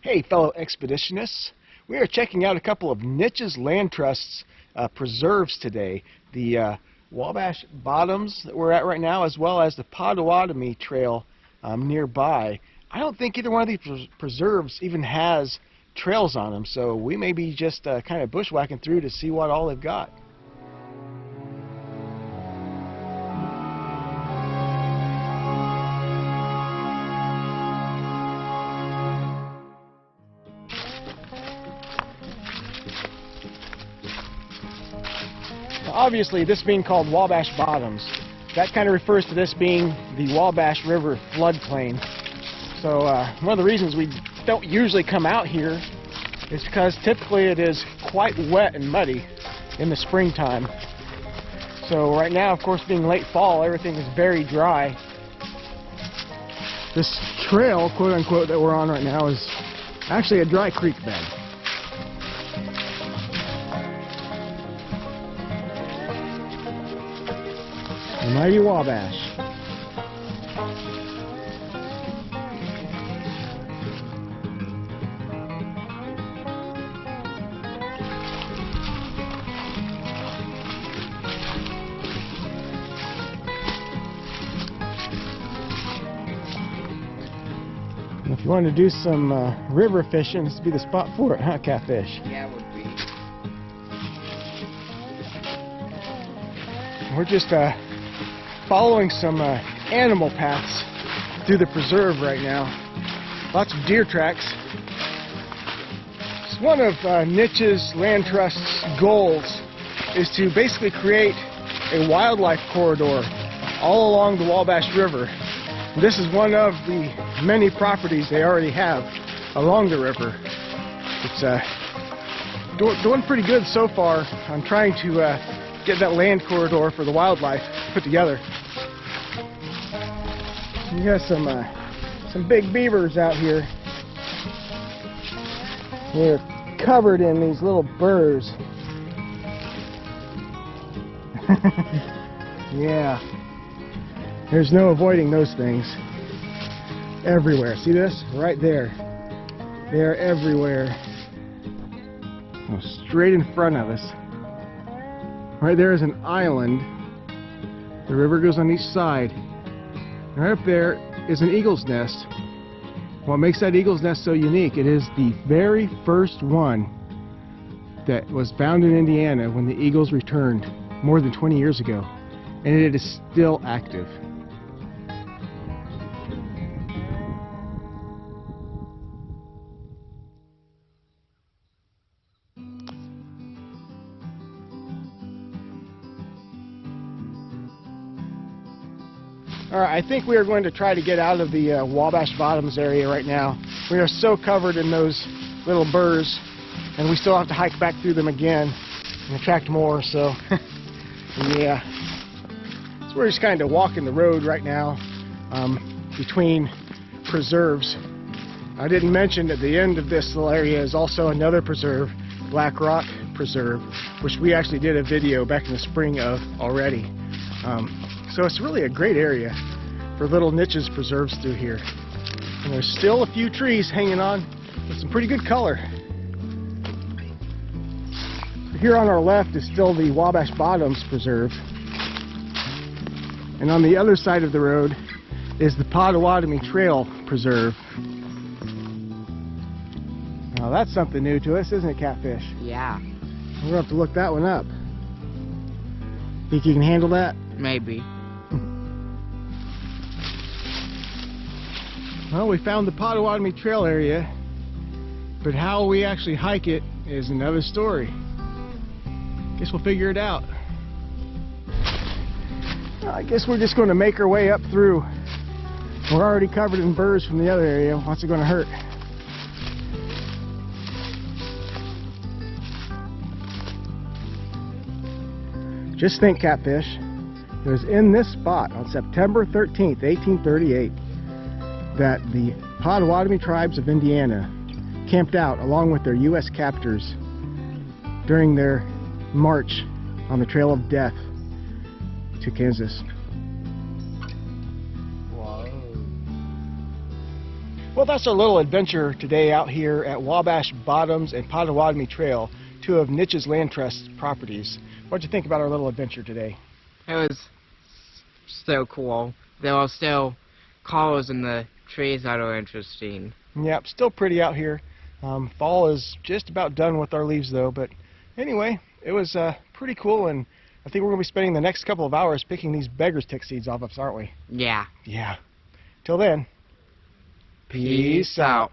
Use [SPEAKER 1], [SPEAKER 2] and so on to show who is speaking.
[SPEAKER 1] Hey fellow expeditionists, we are checking out a couple of Niches Land Trust's preserves today. The Wabash Bottoms that we're at right now, as well as the Potawatomi Trail nearby. I don't think either one of these preserves even has trails on them, so we may be just kind of bushwhacking through to see what all they've got. Obviously, this being called Wabash Bottoms, that kind of refers to this being the Wabash River floodplain. So one of the reasons we don't usually come out here is because typically it is quite wet and muddy in the springtime. So right now, of course, being late fall, everything is very dry. This trail, quote unquote, that we're on right now is actually a dry creek bed. The mighty Wabash. And if you want to do some river fishing, this would be the spot for it, huh, Catfish?
[SPEAKER 2] Yeah, it would be.
[SPEAKER 1] We're just following some animal paths through the preserve right now. Lots of deer tracks. It's one of Niches Land Trust's goals is to basically create a wildlife corridor all along the Wabash River. This is one of the many properties they already have along the river. It's doing pretty good so far on trying to get that land corridor for the wildlife put together. You got some big beavers out here. They're covered in these little burrs. Yeah, there's no avoiding those things. Everywhere. See this? Right there. They're everywhere. Oh, straight in front of us. Right there is an island. The river goes on each side. Right up there is an eagle's nest. What makes that eagle's nest so unique, it is the very first one that was found in Indiana when the eagles returned more than 20 years ago. And it is still active. Alright, I think we are going to try to get out of the Wabash Bottoms area right now. We are so covered in those little burrs, and we still have to hike back through them again and attract more, so yeah. So we're just kind of walking the road right now between preserves. I didn't mention at the end of this little area is also another preserve, Black Rock Preserve, which we actually did a video back in the spring of already. So it's really a great area for little niches preserves through here. And there's still a few trees hanging on with some pretty good color. Here on our left is still the Wabash Bottoms Preserve. And on the other side of the road is the Potawatomi Trail Preserve. Now that's something new to us, isn't it, Catfish?
[SPEAKER 2] Yeah.
[SPEAKER 1] We're going to have to look that one up. Think you can handle that?
[SPEAKER 2] Maybe.
[SPEAKER 1] Well, we found the Potawatomi Trail area, but how we actually hike it is another story. Guess we'll figure it out. I guess we're just going to make our way up through. We're already covered in burrs from the other area. What's it going to hurt? Just think, Catfish. It was in this spot on September 13th, 1838, that the Potawatomi tribes of Indiana camped out along with their U.S. captors during their march on the Trail of Death to Kansas.
[SPEAKER 2] Whoa.
[SPEAKER 1] Well, that's our little adventure today out here at Wabash Bottoms and Potawatomi Trail, two of Niche's Land Trust properties. What'd you think about our little adventure today?
[SPEAKER 2] It was so cool. There were still colors in the trees that are interesting.
[SPEAKER 1] Yep, still pretty out here. Fall is just about done with our leaves though, but anyway, it was pretty cool, and I think we're going to be spending the next couple of hours picking these beggar's tick seeds off of us, aren't we?
[SPEAKER 2] Yeah.
[SPEAKER 1] Yeah. Till then, peace out.